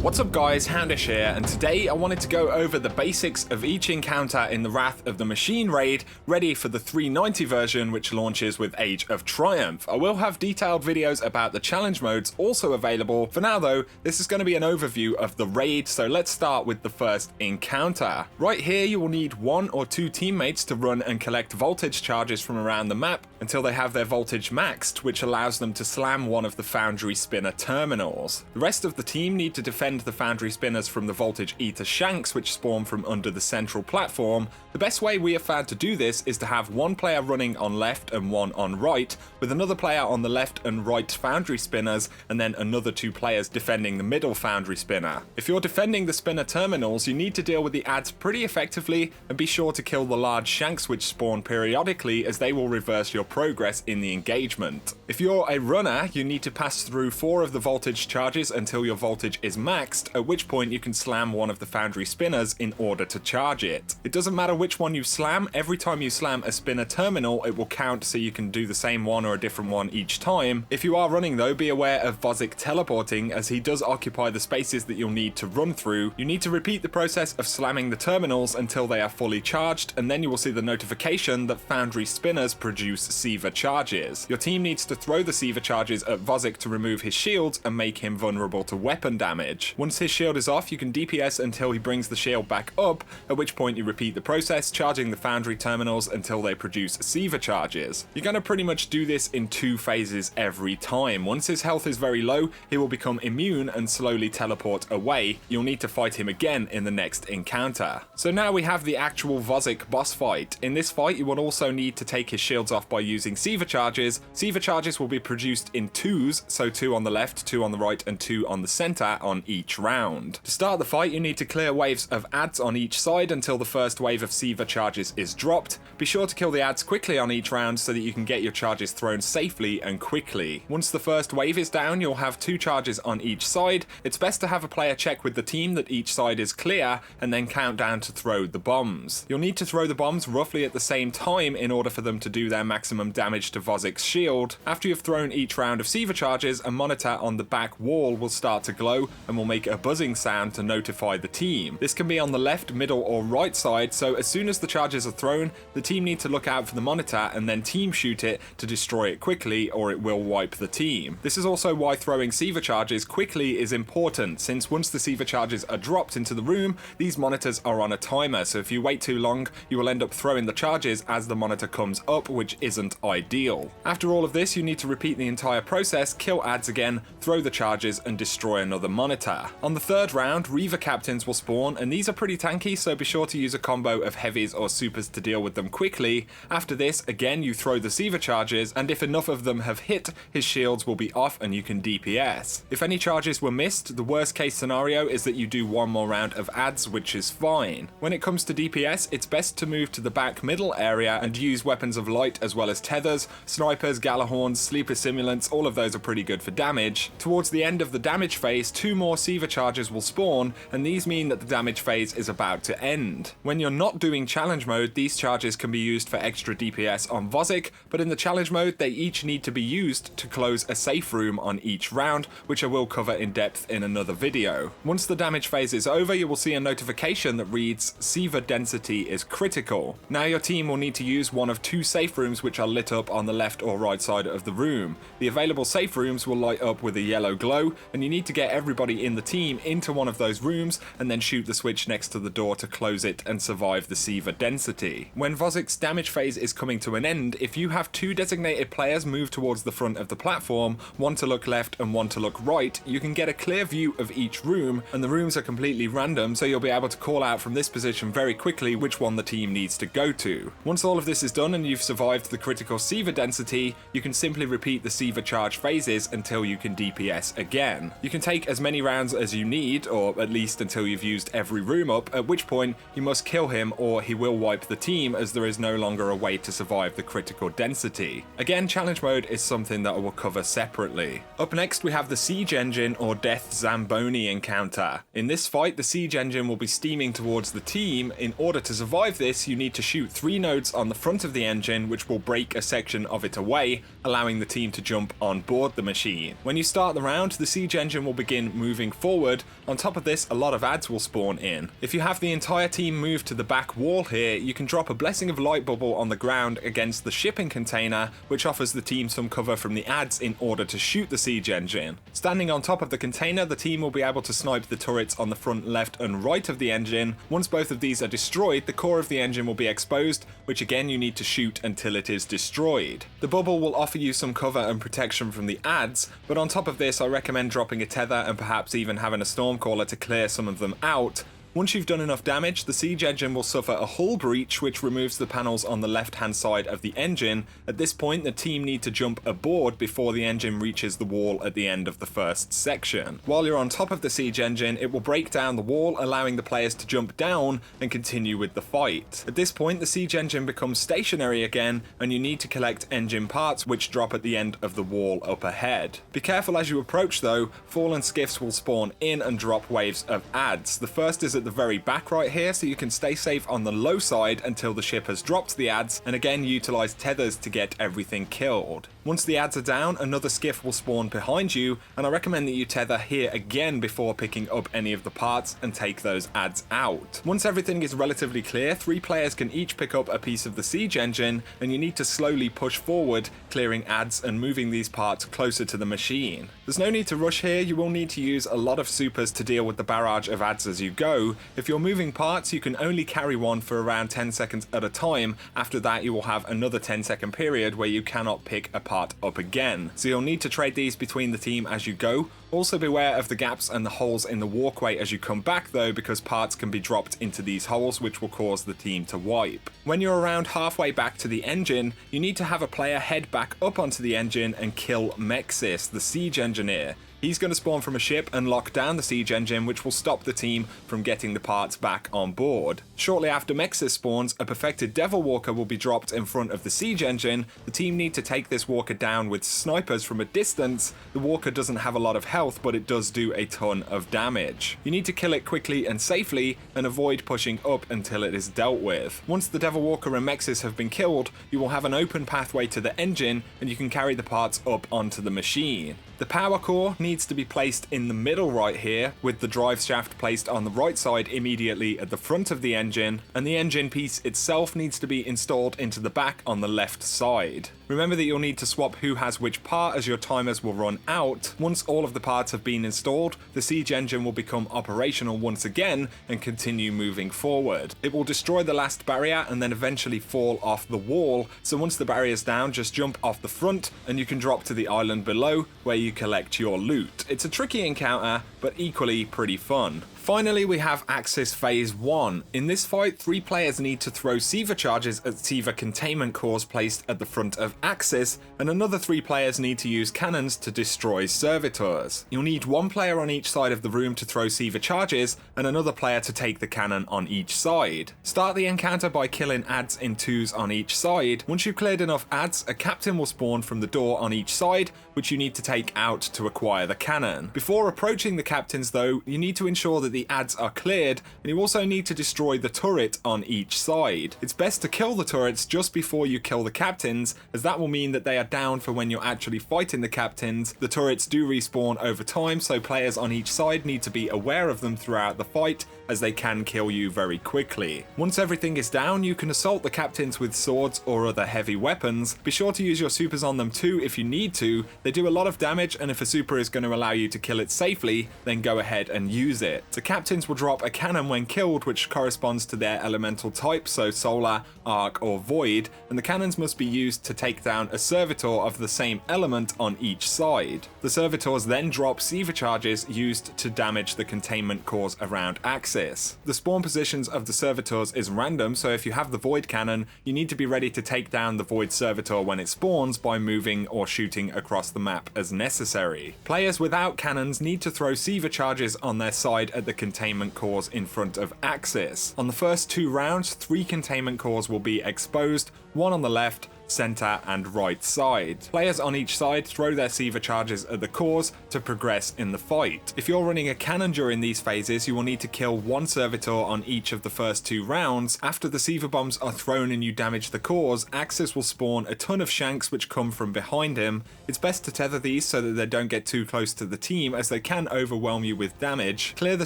What's up guys, XHOUNDISHx here, and today I wanted to go over the basics of each encounter in the Wrath of the Machine raid, ready for the 390 version which launches with Age of Triumph. I will have detailed videos about the challenge modes also available. For now though, this is going to be an overview of the raid, so let's start with the first encounter. Right here you will need 1 or 2 teammates to run and collect voltage charges from around the map until they have their voltage maxed, which allows them to slam one of the Foundry Spinner terminals. The rest of the team need to defend the Foundry Spinners from the voltage ether shanks which spawn from under the central platform. The best way we have found to do this is to have one player running on left and one on right, with another player on the left and right Foundry Spinners, and then another 2 players defending the middle Foundry Spinner. If you're defending the spinner terminals, you need to deal with the ads pretty effectively, and be sure to kill the large shanks which spawn periodically, as they will reverse your progress in the engagement. If you're a runner, you need to pass through 4 of the voltage charges until your voltage is maxed, at which point you can slam one of the Foundry Spinners in order to charge it. It doesn't matter which one you slam, every time you slam a spinner terminal it will count, so you can do the same one or a different one each time. If you are running though, be aware of Vosik teleporting, as he does occupy the spaces that you'll need to run through. You need to repeat the process of slamming the terminals until they are fully charged, and then you will see the notification that Foundry Spinners produce Sieva charges. Your team needs to throw the Sieva charges at Vosik to remove his shields and make him vulnerable to weapon damage. Once his shield is off, you can DPS until he brings the shield back up, at which point you repeat the process, charging the Foundry terminals until they produce Sieva charges. You're going to pretty much do this in 2 phases every time. Once his health is very low, he will become immune and slowly teleport away. You'll need to fight him again in the next encounter. So now we have the actual Vosik boss fight. In this fight you will also need to take his shields off by using Sieva charges. Sieva charges will be produced in 2s, so 2 on the left, 2 on the right and 2 on the center on each round. To start the fight you need to clear waves of ads on each side until the first wave of Sieva charges is dropped. Be sure to kill the ads quickly on each round so that you can get your charges thrown safely and quickly. Once the first wave is down, you'll have 2 charges on each side. It's best to have a player check with the team that each side is clear and then count down to throw the bombs. You'll need to throw the bombs roughly at the same time in order for them to do their maximum damage to Vosik's shield. After you've thrown each round of Sieva charges, a monitor on the back wall will start to glow and will make a buzzing sound to notify the team. This can be on the left, middle or right side, so as soon as the charges are thrown, the team need to look out for the monitor and then team shoot it to destroy it quickly, or it will wipe the team. This is also why throwing Sieva charges quickly is important, since once the Sieva charges are dropped into the room, these monitors are on a timer, so if you wait too long, you will end up throwing the charges as the monitor comes up, which isn't ideal. After all of this, you need to repeat the entire process, kill ads again, throw the charges and destroy another monitor. On the 3rd round, Reaver captains will spawn, and these are pretty tanky, so be sure to use a combo of heavies or supers to deal with them quickly. After this, again you throw the Sieva charges, and if enough of them have hit, his shields will be off and you can DPS. If any charges were missed, the worst case scenario is that you do 1 more round of ads, which is fine. When it comes to DPS, it's best to move to the back middle area and use weapons of light as well as tethers, snipers, Galahorns, sleeper simulants, all of those are pretty good for damage. Towards the end of the damage phase, 2 more Sieva charges will spawn, and these mean that the damage phase is about to end. When you're not doing challenge mode, these charges can be used for extra DPS on Vosik, but in the challenge mode they each need to be used to close a safe room on each round, which I will cover in depth in another video. Once the damage phase is over, you will see a notification that reads Sieva density is critical. Now your team will need to use one of 2 safe rooms which are lit up on the left or right side of the room. The available safe rooms will light up with a yellow glow, and you need to get everybody in the team into one of those rooms and then shoot the switch next to the door to close it and survive the Sieva density. When Vosik's damage phase is coming to an end, if you have 2 designated players move towards the front of the platform, 1 to look left and 1 to look right, you can get a clear view of each room, and the rooms are completely random, so you'll be able to call out from this position very quickly which one the team needs to go to. Once all of this is done and you've survived the critical Sieva density, you can simply repeat the Sieva charge phases until you can DPS again. You can take as many rounds as you need, or at least until you've used every room up, at which point you must kill him or he will wipe the team, as there is no longer a way to survive the critical density. Again, challenge mode is something that I will cover separately. Up next we have the Siege Engine or Death Zamboni encounter. In this fight, the Siege Engine will be steaming towards the team. In order to survive this, you need to shoot 3 nodes on the front of the engine, which will break rake a section of it away, allowing the team to jump on board the machine. When you start the round, the siege engine will begin moving forward. On top of this, a lot of adds will spawn in. If you have the entire team move to the back wall here, you can drop a Blessing of Light bubble on the ground against the shipping container, which offers the team some cover from the adds in order to shoot the siege engine. Standing on top of the container, the team will be able to snipe the turrets on the front left and right of the engine. Once both of these are destroyed, the core of the engine will be exposed, which again you need to shoot until it is destroyed. The bubble will offer you some cover and protection from the adds, but on top of this I recommend dropping a tether and perhaps even having a Stormcaller to clear some of them out. Once you've done enough damage, the siege engine will suffer a hull breach which removes the panels on the left hand side of the engine. At this point the team need to jump aboard before the engine reaches the wall at the end of the first section. While you're on top of the siege engine, it will break down the wall, allowing the players to jump down and continue with the fight. At this point the siege engine becomes stationary again and you need to collect engine parts which drop at the end of the wall up ahead. Be careful as you approach though, fallen skiffs will spawn in and drop waves of adds. The first is at the very back right here, so you can stay safe on the low side until the ship has dropped the adds, and again utilize tethers to get everything killed. Once the adds are down, another skiff will spawn behind you, and I recommend that you tether here again before picking up any of the parts and take those adds out. Once everything is relatively clear, 3 players can each pick up a piece of the siege engine, and you need to slowly push forward, clearing adds and moving these parts closer to the machine. There's no need to rush here, you will need to use a lot of supers to deal with the barrage of adds as you go. If you're moving parts, you can only carry one for around 10 seconds at a time. After that you will have another 10-second period where you cannot pick a part up again. So you'll need to trade these between the team as you go. Also beware of the gaps and the holes in the walkway as you come back though, because parts can be dropped into these holes which will cause the team to wipe. When you're around halfway back to the engine, you need to have a player head back up onto the engine and kill Aksis, the siege engineer. He's going to spawn from a ship and lock down the siege engine, which will stop the team from getting the parts back on board. Shortly after Aksis spawns, a perfected Devil Walker will be dropped in front of the siege engine. The team need to take this walker down with snipers from a distance. The walker doesn't have a lot of health, but it does do a ton of damage. You need to kill it quickly and safely and avoid pushing up until it is dealt with. Once the Devil Walker and Aksis have been killed, you will have an open pathway to the engine and you can carry the parts up onto the machine. The power core needs to be placed in the middle right here, with the drive shaft placed on the right side immediately at the front of the engine, and the engine piece itself needs to be installed into the back on the left side. Remember that you'll need to swap who has which part as your timers will run out. Once all of the parts have been installed, the siege engine will become operational once again and continue moving forward. It will destroy the last barrier and then eventually fall off the wall, so once the barrier is down, just jump off the front and you can drop to the island below where you collect your loot. It's a tricky encounter, but equally pretty fun. Finally, we have Aksis Phase 1. In this fight, 3 players need to throw Sieva charges at Sieva containment cores placed at the front of Aksis, and another 3 players need to use cannons to destroy servitors. You'll need 1 player on each side of the room to throw Sieva charges, and another player to take the cannon on each side. Start the encounter by killing adds in 2s on each side. Once you've cleared enough adds, a captain will spawn from the door on each side, which you need to take out to acquire the cannon. Before approaching the captains though, you need to ensure that the adds are cleared, and you also need to destroy the turret on each side. It's best to kill the turrets just before you kill the captains, as that will mean that they are down for when you're actually fighting the captains. The turrets do respawn over time, so players on each side need to be aware of them throughout the fight, as they can kill you very quickly. Once everything is down, you can assault the captains with swords or other heavy weapons. Be sure to use your supers on them too if you need to. They do a lot of damage, and if a super is going to allow you to kill it safely, then go ahead and use it. The captains will drop a cannon when killed, which corresponds to their elemental type, so solar, arc or void, and the cannons must be used to take down a servitor of the same element on each side. The servitors then drop Sieva charges used to damage the containment cores around Aksis. The spawn positions of the servitors is random, so if you have the void cannon, you need to be ready to take down the void servitor when it spawns by moving or shooting across the map as necessary. Players without cannons need to throw Sieva charges on their side at the containment cores in front of Aksis. On the first 2 rounds, 3 containment cores will be exposed, 1 on the left, center, and right side. Players on each side throw their Sieva charges at the cores to progress in the fight. If you're running a cannon during these phases, you will need to kill one servitor on each of the first 2 rounds. After the Sieva bombs are thrown and you damage the cores, Aksis will spawn a ton of shanks which come from behind him. It's best to tether these so that they don't get too close to the team, as they can overwhelm you with damage. Clear the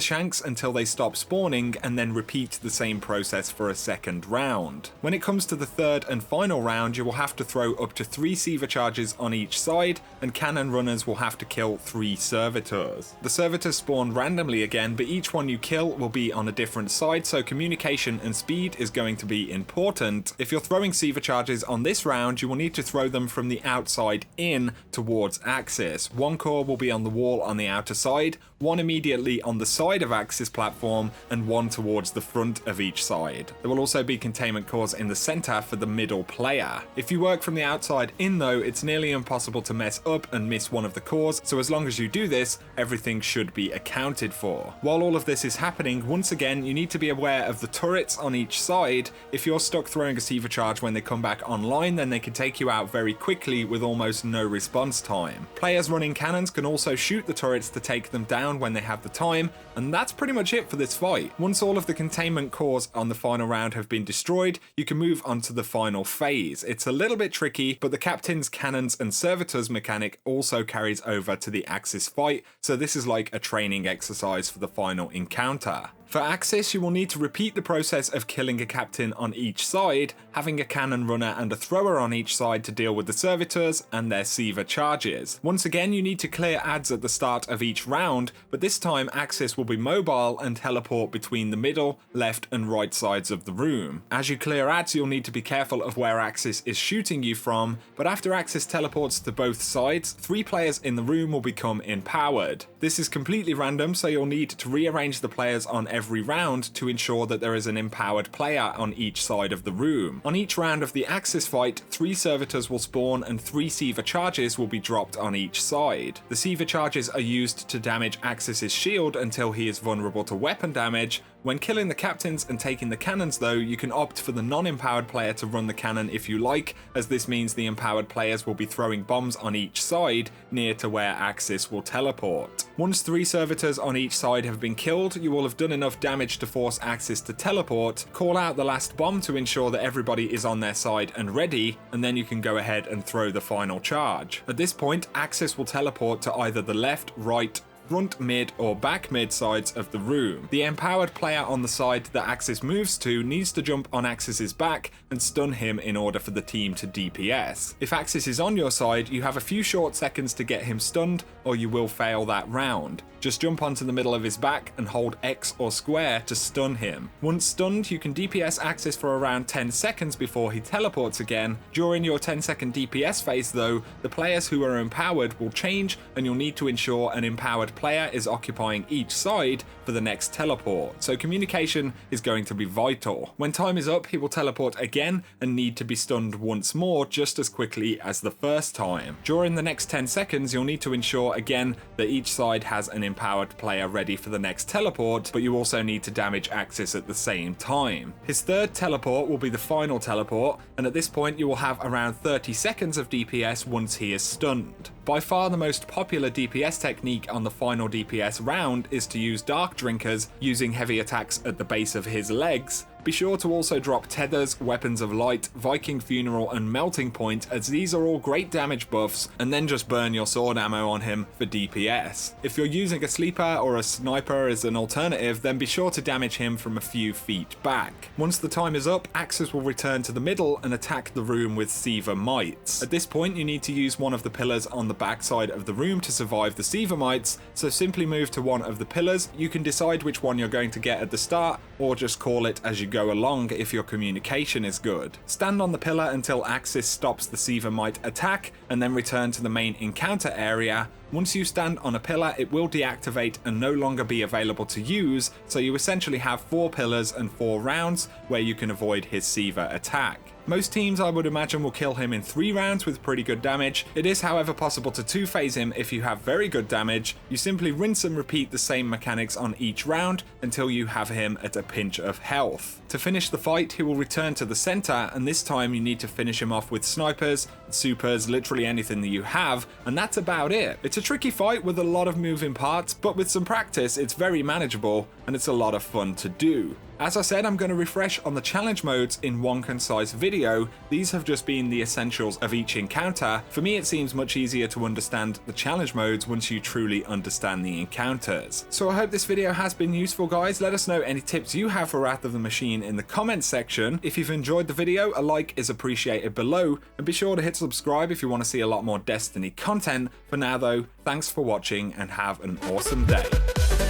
shanks until they stop spawning, and then repeat the same process for a second round. When it comes to the third and final round, you will have to throw up to 3 Sieva charges on each side, and cannon runners will have to kill 3 servitors. The servitors spawn randomly again, but each one you kill will be on a different side, so communication and speed is going to be important. If you're throwing Sieva charges on this round, you will need to throw them from the outside in towards Aksis. 1 core will be on the wall on the outer side, 1 immediately on the side of Aksis platform, and 1 towards the front of each side. There will also be containment cores in the center for the middle player. If you work from the outside in though, it's nearly impossible to mess up and miss one of the cores, so as long as you do this, everything should be accounted for. While all of this is happening, once again, you need to be aware of the turrets on each side. If you're stuck throwing a Sieva charge when they come back online, then they can take you out very quickly with almost no response time. Players running cannons can also shoot the turrets to take them down when they have the time, and that's pretty much it for this fight. Once all of the containment cores on the final round have been destroyed, you can move on to the final phase. It's a little bit tricky, but the captain's cannons and servitors mechanic also carries over to the Aksis fight, so this is like a training exercise for the final encounter. For Aksis, you will need to repeat the process of killing a captain on each side, having a cannon runner and a thrower on each side to deal with the servitors and their Sieva charges. Once again, you need to clear adds at the start of each round, but this time Aksis will be mobile and teleport between the middle, left and right sides of the room. As you clear adds, you'll need to be careful of where Aksis is shooting you from, but after Aksis teleports to both sides, 3 players in the room will become empowered. This is completely random, so you'll need to rearrange the players on every round to ensure that there is an empowered player on each side of the room. On each round of the Aksis fight, 3 servitors will spawn and 3 Sieva charges will be dropped on each side. The Sieva charges are used to damage Aksis's shield until he is vulnerable to weapon damage. When killing the captains and taking the cannons though, you can opt for the non-empowered player to run the cannon if you like, as this means the empowered players will be throwing bombs on each side near to where Aksis will teleport. Once 3 servitors on each side have been killed, you will have done enough damage to force Aksis to teleport. Call out the last bomb to ensure that everybody is on their side and ready, and then you can go ahead and throw the final charge. At this point, Aksis will teleport to either the left, right, front mid or back mid sides of the room. The empowered player on the side that Aksis moves to needs to jump on Aksis's back and stun him in order for the team to DPS. If Aksis is on your side, you have a few short seconds to get him stunned, or you will fail that round. Just jump onto the middle of his back and hold X or square to stun him. Once stunned, you can DPS Aksis for around 10 seconds before he teleports again. During your 10-second DPS phase though, the players who are empowered will change, and you'll need to ensure an empowered player is occupying each side for the next teleport, so communication is going to be vital. When time is up, he will teleport again and need to be stunned once more just as quickly as the first time. During the next 10 seconds, you'll need to ensure again that each side has an empowered player ready for the next teleport, but you also need to damage Aksis at the same time. His third teleport will be the final teleport, and at this point you will have around 30 seconds of DPS once he is stunned. By far the most popular DPS technique on the final DPS round is to use Dark Drinkers, using heavy attacks at the base of his legs. Be sure to also drop Tethers, Weapons of Light, Viking Funeral and Melting Point, as these are all great damage buffs, and then just burn your sword ammo on him for DPS. If you're using a sleeper or a sniper as an alternative, then be sure to damage him from a few feet back. Once the time is up, Aksis will return to the middle and attack the room with Sieva Mites. At this point you need to use one of the pillars on the backside of the room to survive the Sieva Mites, so simply move to one of the pillars. You can decide which one you're going to get at the start, or just call it as you go along if your communication is good. Stand on the pillar until Aksis stops the Sieva Mite attack, and then return to the main encounter area. Once you stand on a pillar, it will deactivate and no longer be available to use, so you essentially have 4 pillars and 4 rounds where you can avoid his Sieva attack. Most teams I would imagine will kill him in 3 rounds with pretty good damage. It is however possible to 2-phase him if you have very good damage. You simply rinse and repeat the same mechanics on each round until you have him at a pinch of health. To finish the fight, he will return to the center, and this time you need to finish him off with snipers, supers, literally anything that you have, and that's about it. It's a tricky fight with a lot of moving parts, but with some practice it's very manageable and it's a lot of fun to do. As I said, I'm going to refresh on the challenge modes in one concise video. These have just been the essentials of each encounter. For me, it seems much easier to understand the challenge modes once you truly understand the encounters. So I hope this video has been useful, guys. Let us know any tips you have for Wrath of the Machine in the comments section. If you've enjoyed the video, a like is appreciated below, and be sure to hit subscribe if you want to see a lot more Destiny content. For now though, thanks for watching and have an awesome day.